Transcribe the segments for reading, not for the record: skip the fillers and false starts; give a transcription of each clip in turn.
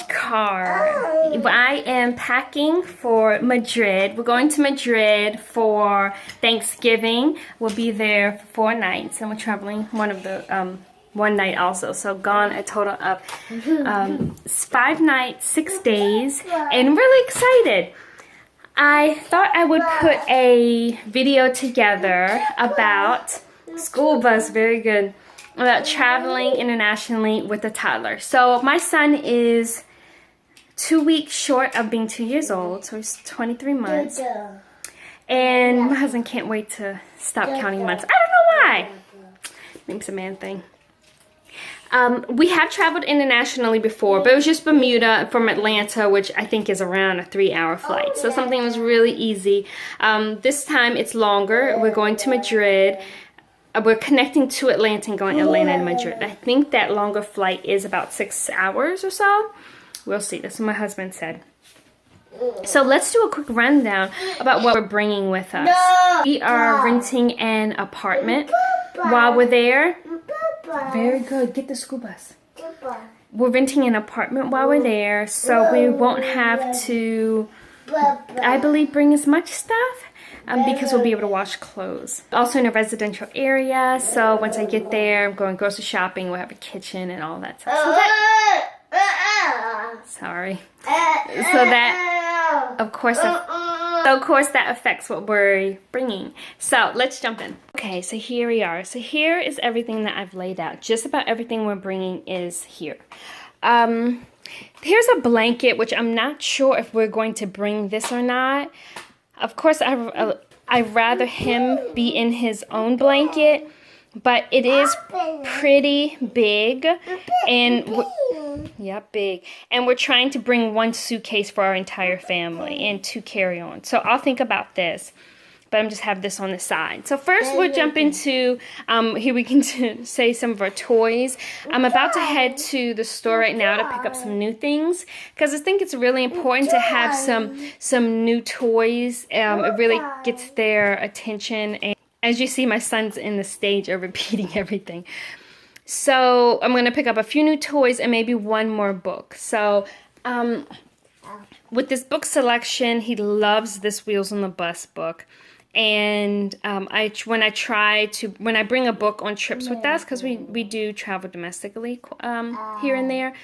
car. I am packing for Madrid. We're going to Madrid for Thanksgiving. We'll be there for 4 nights, and we're traveling one night also. So gone a total of 5 nights, 6 days, and really excited. I thought I would put a video together about school bus, very good, about traveling internationally with a toddler. So my son is 2 weeks short of being 2 years old, so he's 23 months. And my husband can't wait to stop counting months. I don't know why. Maybe it's a man thing. We have traveled internationally before, but it was just Bermuda from Atlanta, which I think is around a 3-hour flight. So something was really easy. This time it's longer. We're going to Madrid. We're connecting to Atlanta and going to Atlanta and Madrid. I think that longer flight is about 6 hours or so. We'll see. That's what my husband said. So let's do a quick rundown about what we're bringing with us. We are renting an apartment while we're there. Very good. Get the school bus. We're renting an apartment while we're there, so we won't have to, I believe, bring as much stuff because we'll be able to wash clothes. Also in a residential area, so once I get there, I'm going grocery shopping. We'll have a kitchen and all that stuff. Sorry. So that, of course, that affects what we're bringing. So let's jump in. Okay, so here we are. So here is everything that I've laid out. Just about everything we're bringing is here. Here's a blanket, which I'm not sure if we're going to bring this or not. Of course, I'd rather him be in his own blanket, but it is pretty big, and big. And we're trying to bring 1 suitcase for our entire family and 2 carry-on. So I'll think about this, but I'm just have this on the side. So first we'll jump into, here we can say some of our toys. I'm about to head to the store right now to pick up some new things, because I think it's really important to have some new toys. It really gets their attention. And as you see, my son's in the stage of repeating everything. So I'm going to pick up a few new toys and maybe 1 more book. So with this book selection, he loves this Wheels on the Bus book. And when I bring a book on trips with us, because we do travel domestically here and there,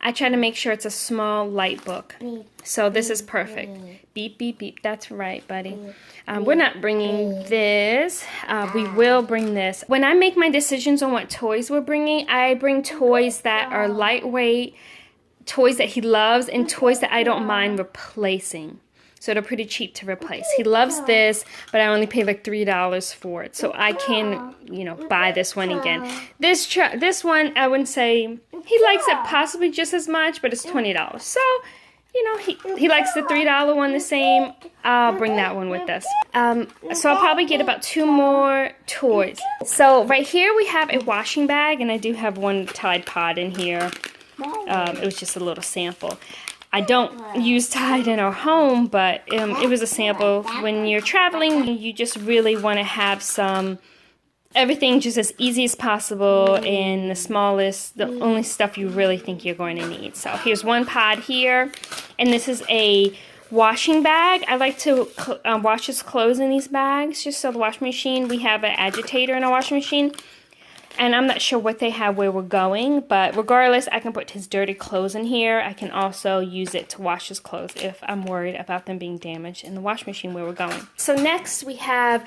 I try to make sure it's a small, light book. So this is perfect. Beep, beep, beep. That's right, buddy. We're not bringing this. We will bring this. When I make my decisions on what toys we're bringing, I bring toys that are lightweight, toys that he loves, and toys that I don't mind replacing. So they're pretty cheap to replace. He loves this, but I only pay like $3 for it. So I can, buy this one again. This one, I wouldn't say he likes it possibly just as much, but it's $20. So, he likes the $3 one the same. I'll bring that one with us. So I'll probably get about 2 more toys. So right here we have a washing bag, and I do have 1 Tide Pod in here. It was just a little sample. I don't use Tide in our home, but it was a sample. When you're traveling, you just really want to have everything just as easy as possible, and the only stuff you really think you're going to need. So here's 1 pod here, and this is a washing bag. I like to wash his clothes in these bags, just so the washing machine, we have an agitator in our washing machine. And I'm not sure what they have where we're going, but regardless, I can put his dirty clothes in here. I can also use it to wash his clothes if I'm worried about them being damaged in the washing machine where we're going. So next we're having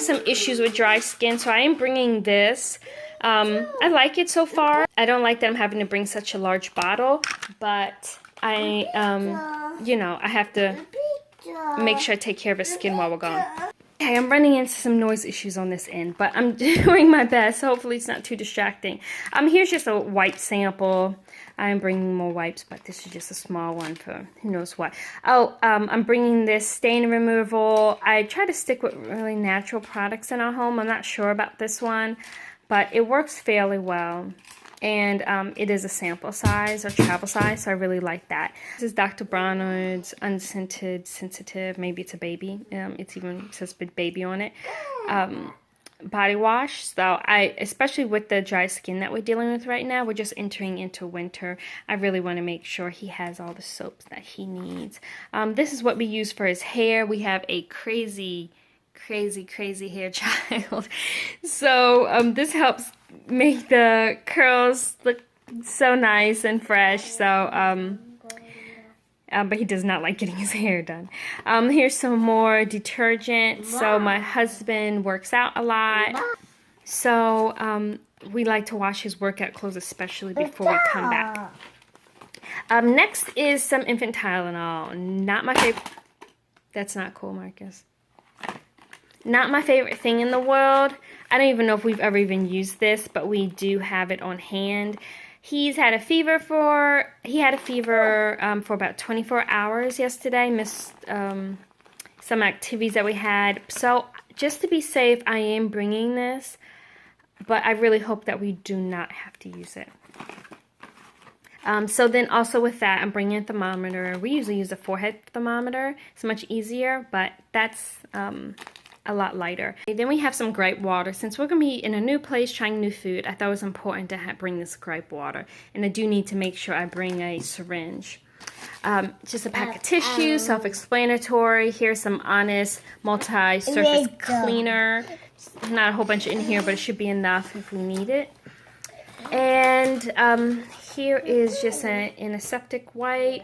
some issues with dry skin, so I am bringing this. I like it so far. I don't like that I'm having to bring such a large bottle, but I have to make sure I take care of his skin while we're gone. Okay, I'm running into some noise issues on this end, but I'm doing my best. Hopefully it's not too distracting. Here's just a wipe sample. I'm bringing more wipes, but this is just a small one for who knows what. I'm bringing this stain removal. I try to stick with really natural products in our home. I'm not sure about this one, but it works fairly well. And it is a sample size or travel size, so I really like that. This is Dr. Bronard's Unscented Sensitive. Maybe it's a baby. It even says baby on it. body wash. So especially with the dry skin that we're dealing with right now, we're just entering into winter. I really want to make sure he has all the soaps that he needs. This is what we use for his hair. We have a crazy hair child. So this helps make the curls look so nice and fresh. So but he does not like getting his hair done. Here's some more detergent. So my husband works out a lot. So we like to wash his workout clothes, especially before we come back. Next is some infant Tylenol. Not my favorite. That's not cool, Marcus. Not my favorite thing in the world. I don't even know if we've ever even used this, but we do have it on hand. He had a fever for about 24 hours yesterday. Missed some activities that we had. So just to be safe, I am bringing this, but I really hope that we do not have to use it. So then also with that, I'm bringing a thermometer. We usually use a forehead thermometer. It's much easier, but that's a lot lighter. And then we have some gripe water. Since we're going to be in a new place trying new food, I thought it was important to bring this gripe water. And I do need to make sure I bring a syringe. Just a pack of tissue, self-explanatory. Here's some Honest multi-surface cleaner. Not a whole bunch in here, but it should be enough if we need it. And here is just an antiseptic wipe.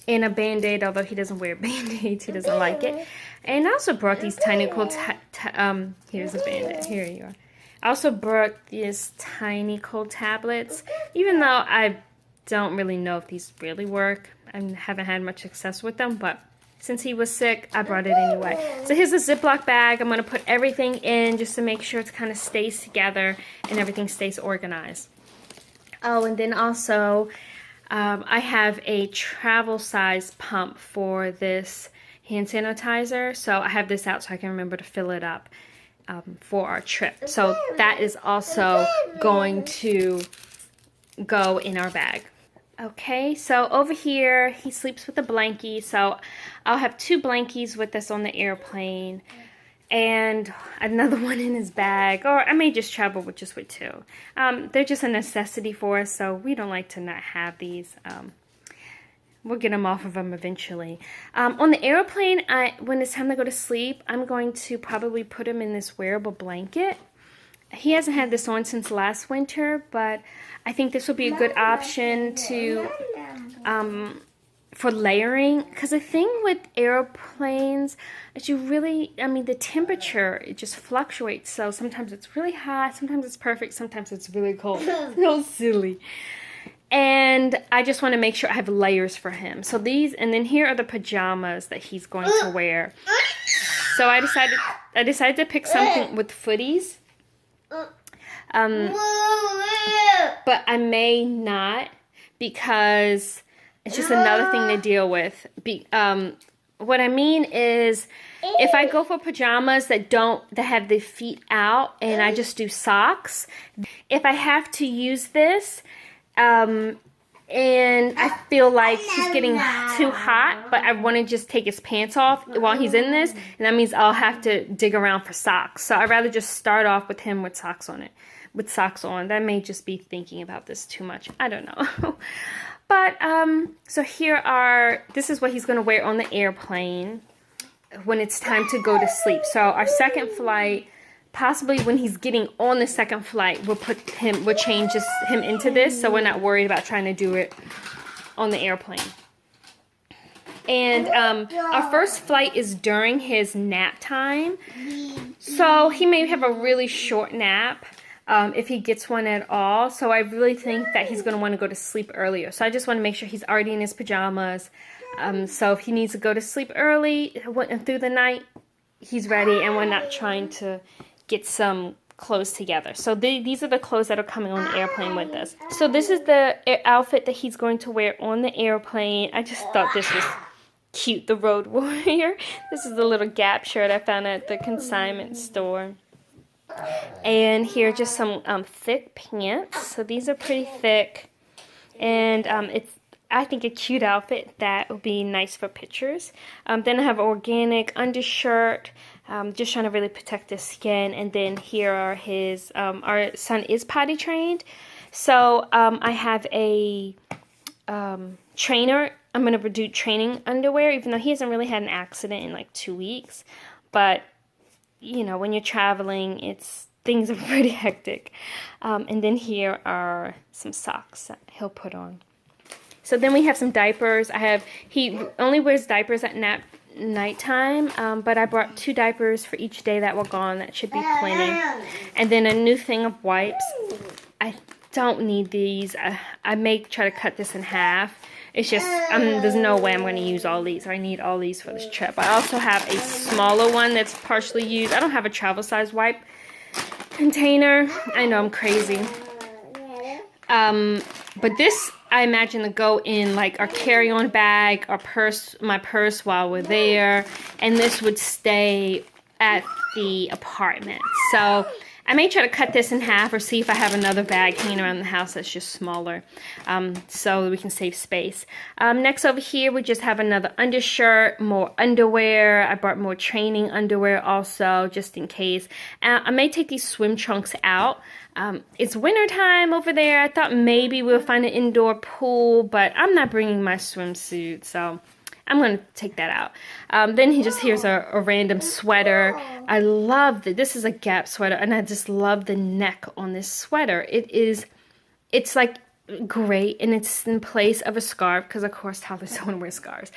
And a Band-Aid, although he doesn't wear Band-Aids, he doesn't like it. And I also brought these tiny cool, here's a Band-Aid, here you are. I also brought these tiny cold tablets, even though I don't really know if these really work. I haven't had much success with them, but since he was sick, I brought it anyway. So here's a Ziploc bag. I'm gonna put everything in just to make sure it kind of stays together and everything stays organized. Oh, and then also, I have a travel size pump for this hand sanitizer. So I have this out so I can remember to fill it up for our trip. So that is also going to go in our bag. Okay, so over here, he sleeps with a blankie. So I'll have 2 blankies with us on the airplane. And another one in his bag, or I may just travel with 2. They're just a necessity for us, so we don't like to not have these. We'll get them off of them eventually. On the airplane, when it's time to go to sleep, I'm going to probably put him in this wearable blanket. He hasn't had this on since last winter, but I think this will be a good option to for layering, because the thing with airplanes is the temperature, it just fluctuates. So sometimes it's really hot, sometimes it's perfect, sometimes it's really cold. So silly. And I just want to make sure I have layers for him. So these, and then here are the pajamas that he's going to wear. So I decided to pick something with footies. But I may not, because it's just another thing to deal with. What I mean is, if I go for pajamas that have the feet out and I just do socks, if I have to use this, and I feel like he's getting too hot, but I want to just take his pants off while he's in this, and that means I'll have to dig around for socks. So I'd rather just start off with him with socks on. That may just be thinking about this too much. I don't know. But, so this is what he's going to wear on the airplane when it's time to go to sleep. So our second flight, possibly when he's getting on the second flight, we'll change him into this, so we're not worried about trying to do it on the airplane. And our first flight is during his nap time. So he may have a really short nap. If he gets one at all. So I really think that he's going to want to go to sleep earlier. So I just want to make sure he's already in his pajamas. So if he needs to go to sleep early through the night, he's ready, and we're not trying to get some clothes together. So these are the clothes that are coming on the airplane with us. So this is the outfit that he's going to wear on the airplane. I just thought this was cute, the Road Warrior. This is the little Gap shirt I found at the consignment store. And here are just some thick pants. So these are pretty thick, and it's, I think, a cute outfit that would be nice for pictures. Then I have organic undershirt, just trying to really protect his skin. And then here are his, our son is potty trained. So I have a trainer. I'm going to do training underwear, even though he hasn't really had an accident in like 2 weeks. But, you know, when you're traveling, things are pretty hectic. And then here are some socks that he'll put on. So then we have some diapers. He only wears diapers at nighttime, but I brought 2 diapers for each day that were gone. That should be plenty. And then a new thing of wipes. I don't need these. I may try to cut this in half. It's just, there's no way I'm going to use all these. I need all these for this trip. I also have a smaller one that's partially used. I don't have a travel size wipe container. I know I'm crazy. But this, I imagine, to go in like our carry-on bag, our purse, my purse while we're there. And this would stay at the apartment. So I may try to cut this in half or see if I have another bag hanging around the house that's just smaller, so we can save space. Next over here, we just have another undershirt, more underwear. I brought more training underwear also, just in case. I may take these swim trunks out. It's winter time over there. I thought maybe we'll find an indoor pool, but I'm not bringing my swimsuit, so I'm going to take that out. Then here's a random sweater. I love this is a Gap sweater, and I just love the neck on this sweater. It's like great, and it's in place of a scarf, because of course toddlers don't wear scarves.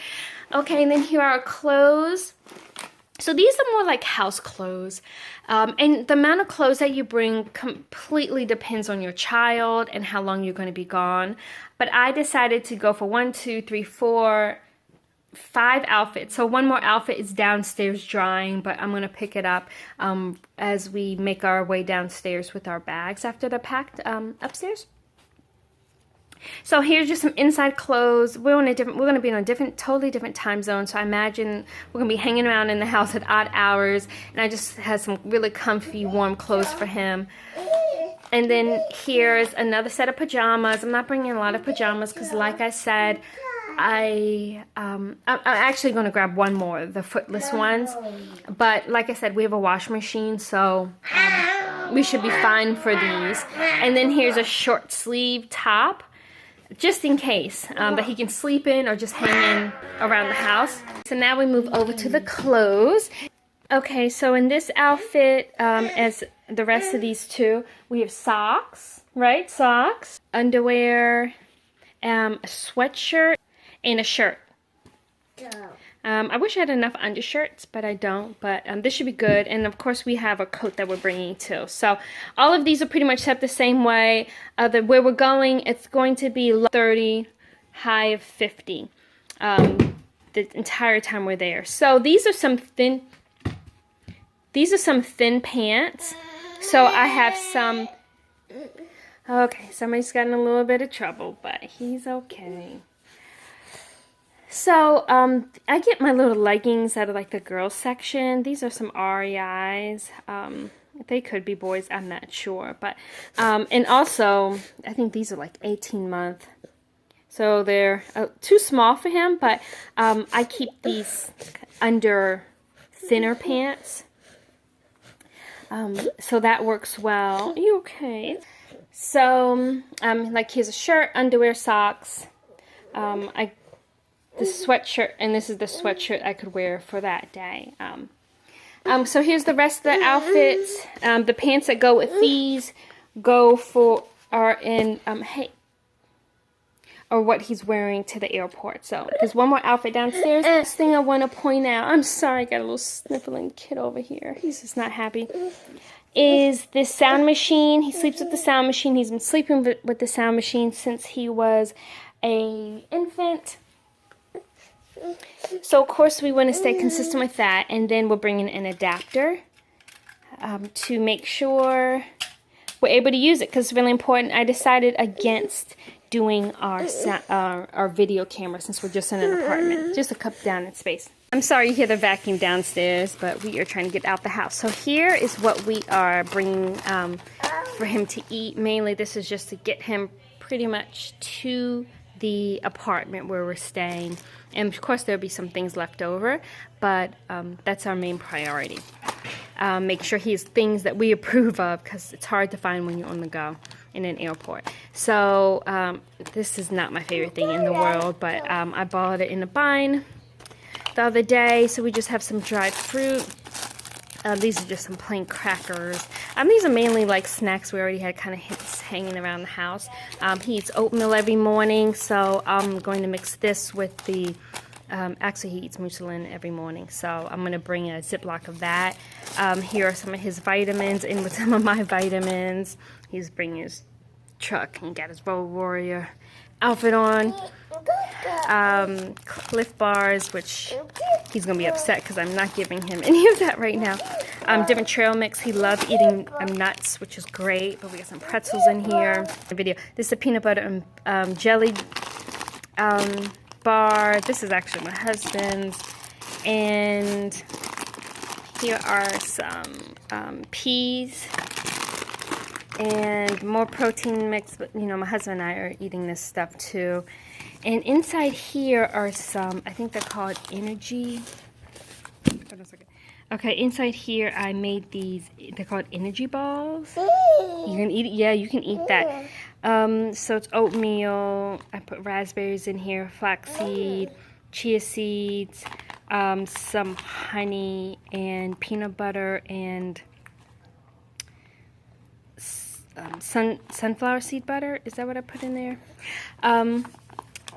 Okay, and then here are our clothes. So these are more like house clothes. And the amount of clothes that you bring completely depends on your child and how long you're going to be gone. But I decided to go for 1, 2, 3, 4, 5 outfits. So one more outfit is downstairs drying, but I'm going to pick it up as we make our way downstairs with our bags after they're packed upstairs. So here's just some inside clothes. We're going to be in a totally different time zone. So I imagine we're going to be hanging around in the house at odd hours. And I just have some really comfy, warm clothes for him. And then here's another set of pajamas. I'm not bringing a lot of pajamas because, like I said, I'm actually going to grab one more, the footless ones. But like I said, we have a washing machine, so we should be fine for these. And then here's a short sleeve top, just in case, that he can sleep in or just hang in around the house. So now we move over to the clothes. Okay, so in this outfit, as the rest of these two, we have socks, right? Socks, underwear, a sweatshirt, and a shirt. I wish I had enough undershirts, but I don't. But this should be good. And of course, we have a coat that we're bringing too. So all of these are pretty much set the same way. Where we're going, it's going to be low 30, high of 50 the entire time we're there. So these are some thin pants. So I have some. Okay, somebody's gotten a little bit of trouble, but he's okay. So, I get my little leggings out of like the girls section. These are some REIs. They could be boys, I'm not sure. But, and also, I think these are like 18-month. So they're too small for him, but I keep these under thinner pants. So that works well. Are you okay? So, like here's a shirt, underwear, socks. The sweatshirt, and this is the sweatshirt I could wear for that day. So here's the rest of the outfits. The pants that go with these are in or what he's wearing to the airport. So there's one more outfit downstairs. Last thing I want to point out, I'm sorry, I got a little sniffling kid over here. He's just not happy. Is this sound machine. He sleeps with the sound machine. He's been sleeping with the sound machine since he was an infant. So of course we want to stay consistent with that, and then we'll bring in an adapter to make sure we're able to use it, because it's really important. I decided against doing our video camera since we're just in an apartment, just to cut down in space. I'm sorry you hear the vacuum downstairs, but we are trying to get out the house. So here is what we are bringing for him to eat. Mainly this is just to get him pretty much to the apartment where we're staying. And of course there'll be some things left over, but that's our main priority. make sure he has things that we approve of, because it's hard to find when you're on the go in an airport. So this is not my favorite thing in the world, but I bought it in a bind the other day. So we just have some dried fruit. These are just some plain crackers. These are mainly like snacks we already had kind of hanging around the house. He eats oatmeal every morning, so I'm going to mix this with the, actually he eats mucilin every morning, so I'm going to bring a Ziploc of that. Here are some of his vitamins, and with some of my vitamins. He's bringing his truck and got his Road Warrior outfit on. Cliff Bars, which he's going to be upset because I'm not giving him any of that right now. Different trail mix. He loves eating nuts, which is great, but we got some pretzels in here. This is a peanut butter and jelly bar. This is actually my husband's. And here are some peas and more protein mix, but you know, my husband and I are eating this stuff too. And inside here are some, I think they're called energy. Hold on a second. Okay, inside here I made these, they're called energy balls. You can eat it, yeah, you can eat that. So it's oatmeal, I put raspberries in here, flaxseed, chia seeds, some honey, and peanut butter, and sunflower seed butter. Is that what I put in there?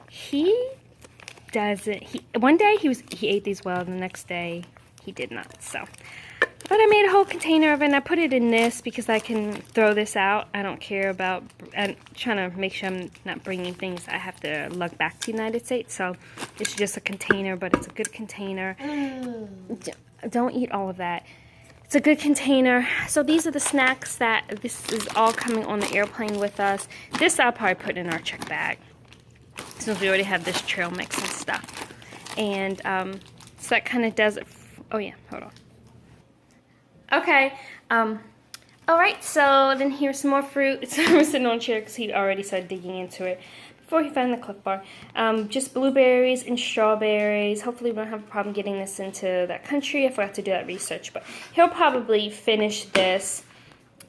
He doesn't. One day he ate these well, and the next day he did not. So, but I made a whole container of it, and I put it in this because I can throw this out. I don't care about. I'm trying to make sure I'm not bringing things I have to lug back to the United States. So it's just a container, but it's a good container. Don't eat all of that. It's a good container. So these are the snacks that this is all coming on the airplane with us. This I'll probably put in our check bag, since we already have this trail mix and stuff. And so that kind of does it. Oh yeah, hold on. Okay. Alright, so then here's some more fruit. So we're sitting on a chair because he already started digging into it before he found the Cliff Bar. Just blueberries and strawberries. Hopefully we don't have a problem getting this into that country. I forgot to do that research, but he'll probably finish this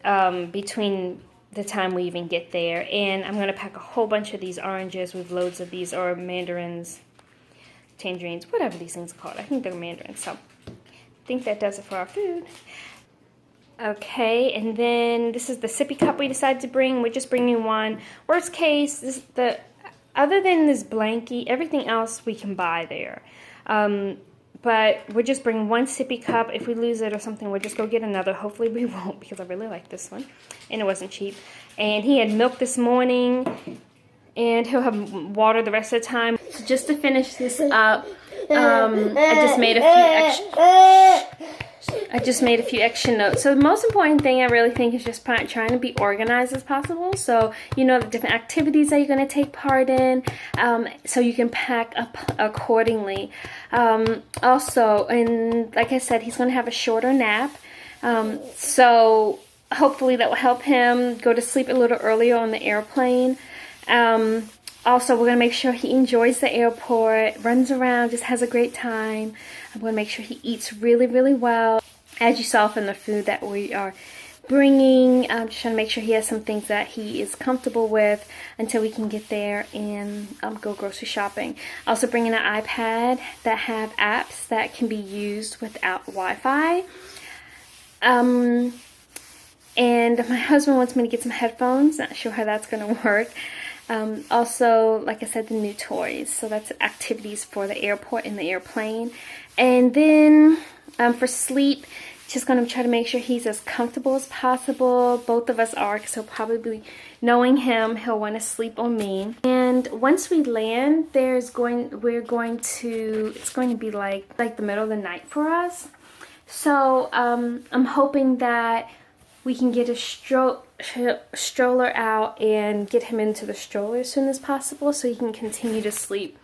between the time we even get there. And I'm going to pack a whole bunch of these oranges. We have loads of these, or mandarins, tangerines, whatever these things are called. I think they're mandarins. So I think that does it for our food. Okay, and then this is the sippy cup we decided to bring. We're just bringing one. Worst case, other than this blankie, everything else we can buy there. But we're just bringing one sippy cup. If we lose it or something, we'll just go get another. Hopefully we won't, because I really like this one. And it wasn't cheap. And he had milk this morning. And he'll have water the rest of the time. So just to finish this up, I just made a few extra notes. So the most important thing I really think is just trying to be organized as possible. So you know the different activities that you're going to take part in, so you can pack up accordingly. Also, and like I said, he's going to have a shorter nap. So hopefully that will help him go to sleep a little earlier on the airplane. Also, we're going to make sure he enjoys the airport, runs around, just has a great time. I'm going to make sure he eats really, really well. As you saw from the food that we are bringing, I'm just trying to make sure he has some things that he is comfortable with until we can get there and go grocery shopping. Also bringing an iPad that have apps that can be used without Wi-Fi. And my husband wants me to get some headphones. Not sure how that's going to work. Also, like I said, the new toys. So that's activities for the airport and the airplane. And then for sleep, just going to try to make sure he's as comfortable as possible. Both of us are, because he'll probably, knowing him, he'll want to sleep on me. And once we land, it's going to be like the middle of the night for us. So I'm hoping that we can get a stroller out and get him into the stroller as soon as possible, so he can continue to sleep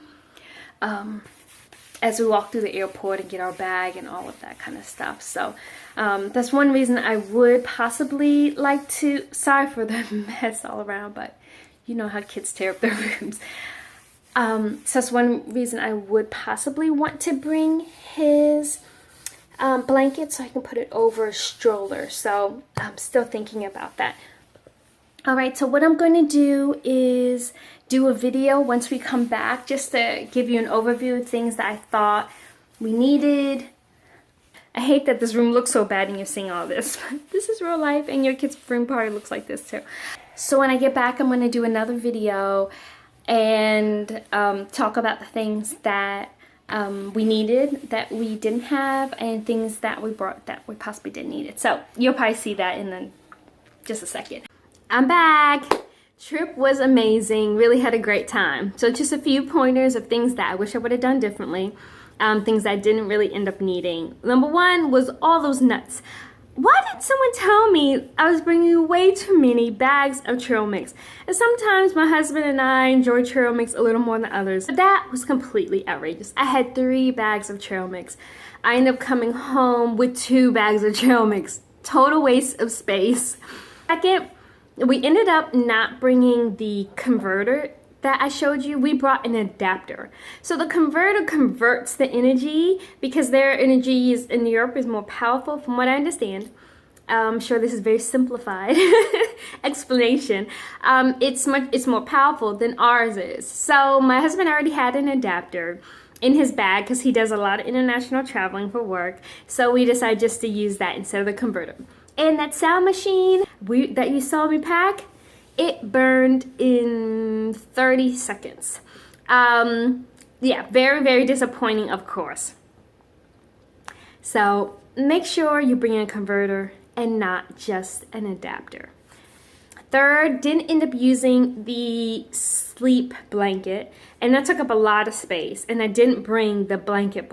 as we walk through the airport and get our bag and all of that kind of stuff. So that's one reason I would possibly like to, sorry for the mess all around, but you know how kids tear up their rooms. So that's one reason I would possibly want to bring his blanket so I can put it over a stroller. So I'm still thinking about that. All right, so what I'm going to do is do a video once we come back, just to give you an overview of things that I thought we needed. I hate that this room looks so bad and you're seeing all this. This is real life, and your kid's room probably looks like this too. So when I get back, I'm going to do another video and talk about the things that we needed that we didn't have, and things that we brought that we possibly didn't need it. So you'll probably see that in just a second. I'm back. Trip was amazing. Really had a great time. So just a few pointers of things that I wish I would have done differently. Things that I didn't really end up needing. Number one was all those nuts. Why did someone tell me I was bringing way too many bags of trail mix? And sometimes my husband and I enjoy trail mix a little more than others. But that was completely outrageous. I had 3 bags of trail mix. I ended up coming home with 2 bags of trail mix. Total waste of space. Second, we ended up not bringing the converter that I showed you. We brought an adapter. So the converter converts the energy, because their energy in Europe is more powerful from what I understand. I'm sure this is very simplified explanation. It's more powerful than ours is. So my husband already had an adapter in his bag because he does a lot of international traveling for work. So we decided just to use that instead of the converter. And that sound machine that you saw me pack, it burned in 30 seconds. Yeah, very, very disappointing, of course. So make sure you bring a converter and not just an adapter. Third, didn't end up using the sleep blanket, and that took up a lot of space. And I didn't bring the blanket.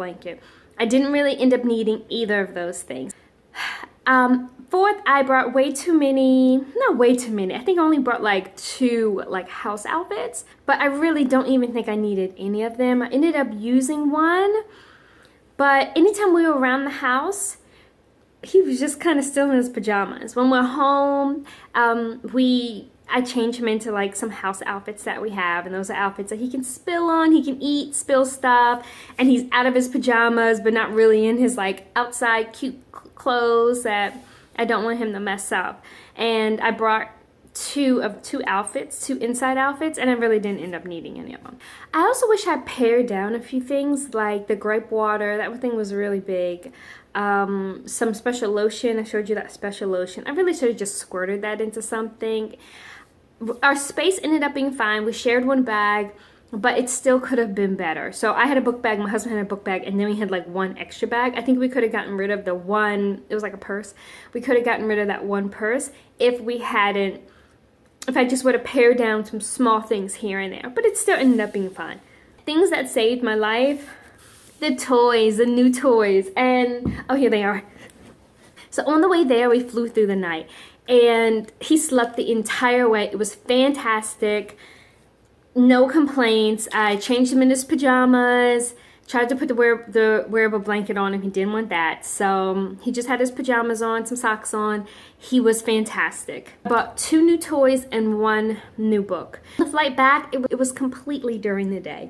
I didn't really end up needing either of those things. Fourth, I brought way too many, not way too many, I think I only brought like 2 like house outfits, but I really don't even think I needed any of them. I ended up using one, but anytime we were around the house, he was just kind of still in his pajamas. When we're home, I change him into like some house outfits that we have, and those are outfits that he can spill on, he can eat, spill stuff, and he's out of his pajamas, but not really in his like outside cute clothes that I don't want him to mess up. And I brought 2 outfits, 2 inside outfits, and I really didn't end up needing any of them. I also wish I pared down a few things, like the grape water. That thing was really big. Some special lotion. I showed you that special lotion. I really should have just squirted that into something. Our space ended up being fine. We shared one bag, but it still could have been better. So I had a book bag, my husband had a book bag, and then we had like 1 extra bag. I think we could have gotten rid of the one, it was like a purse. We could have gotten rid of that 1 purse if I just would have pared down some small things here and there. But it still ended up being fine. Things that saved my life, the toys, the new toys, and oh, here they are. So on the way there, we flew through the night, and he slept the entire way. It was fantastic. No complaints. I changed him in his pajamas, tried to put the wearable blanket on him. He didn't want that. So he just had his pajamas on, some socks on. He was fantastic. I bought 2 new toys and 1 new book. The flight back, it was completely during the day.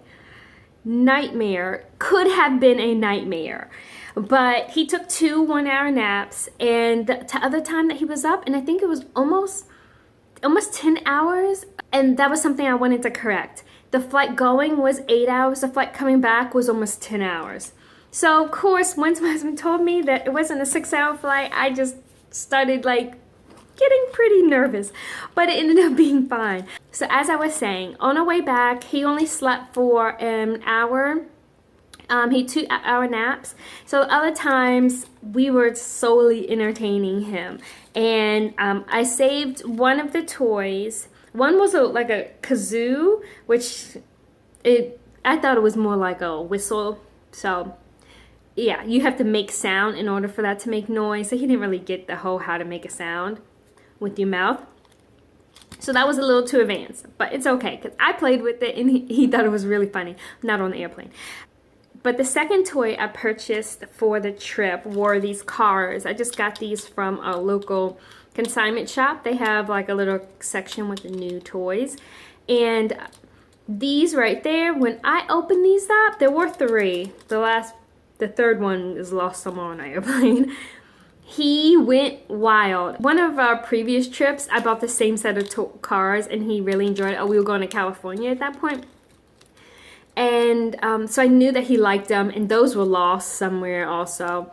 Nightmare. Could have been a nightmare. But he took 2 1-hour naps, and the other time that he was up, and I think it was almost 10 hours, and that was something I wanted to correct. The flight going was 8 hours, the flight coming back was almost 10 hours. So of course, once my husband told me that it wasn't a 6-hour flight, I just started like getting pretty nervous, but it ended up being fine. So as I was saying, on our way back, he only slept for an hour. He had 2-hour naps. So other times we were solely entertaining him. And I saved one of the toys. One was like a kazoo, which I thought it was more like a whistle. So yeah, you have to make sound in order for that to make noise. So he didn't really get the whole how to make a sound with your mouth. So that was a little too advanced, but it's okay because I played with it and he thought it was really funny. Not on the airplane. But the second toy I purchased for the trip were these cars. I just got these from a local consignment shop. They have like a little section with the new toys. And these right there, when I opened these up, there were 3. The the third one is lost somewhere on an airplane. He went wild. One of our previous trips, I bought the same set of cars, and he really enjoyed it. Oh, we were going to California at that point. And so I knew that he liked them, and those were lost somewhere also.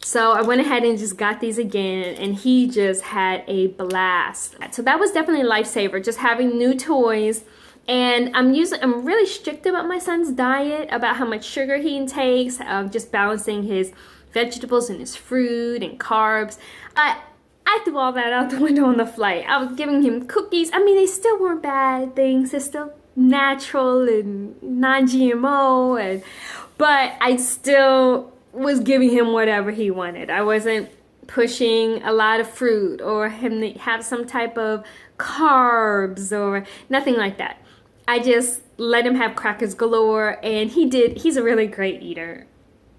So I went ahead and just got these again, and he just had a blast. So that was definitely a lifesaver, just having new toys. And I'm really strict about my son's diet, about how much sugar he intakes, just balancing his vegetables and his fruit and carbs. I threw all that out the window on the flight. I was giving him cookies. I mean, they still weren't bad things. They're still natural and non-GMO, but I still was giving him whatever he wanted. I wasn't pushing a lot of fruit or him to have some type of carbs or nothing like that. I just let him have crackers galore, and he's a really great eater.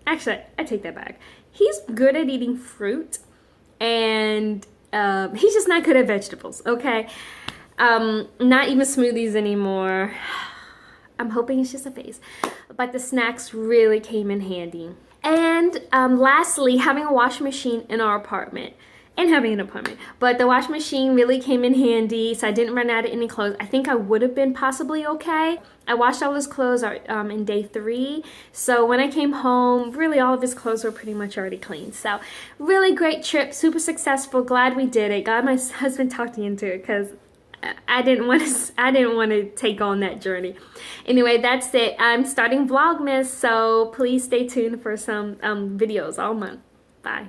Actually, I take that back. He's good at eating fruit, and he's just not good at vegetables, okay? Not even smoothies anymore. I'm hoping it's just a phase. But the snacks really came in handy. And lastly, having a washing machine in our apartment. And having an apartment. But the washing machine really came in handy, so I didn't run out of any clothes. I think I would have been possibly okay. I washed all his clothes in day 3. So when I came home, really all of his clothes were pretty much already clean. So really great trip, super successful. Glad we did it. Glad my husband talked me into it, because I didn't want to take on that journey. Anyway, that's it. I'm starting Vlogmas, so please stay tuned for some videos all month. Bye.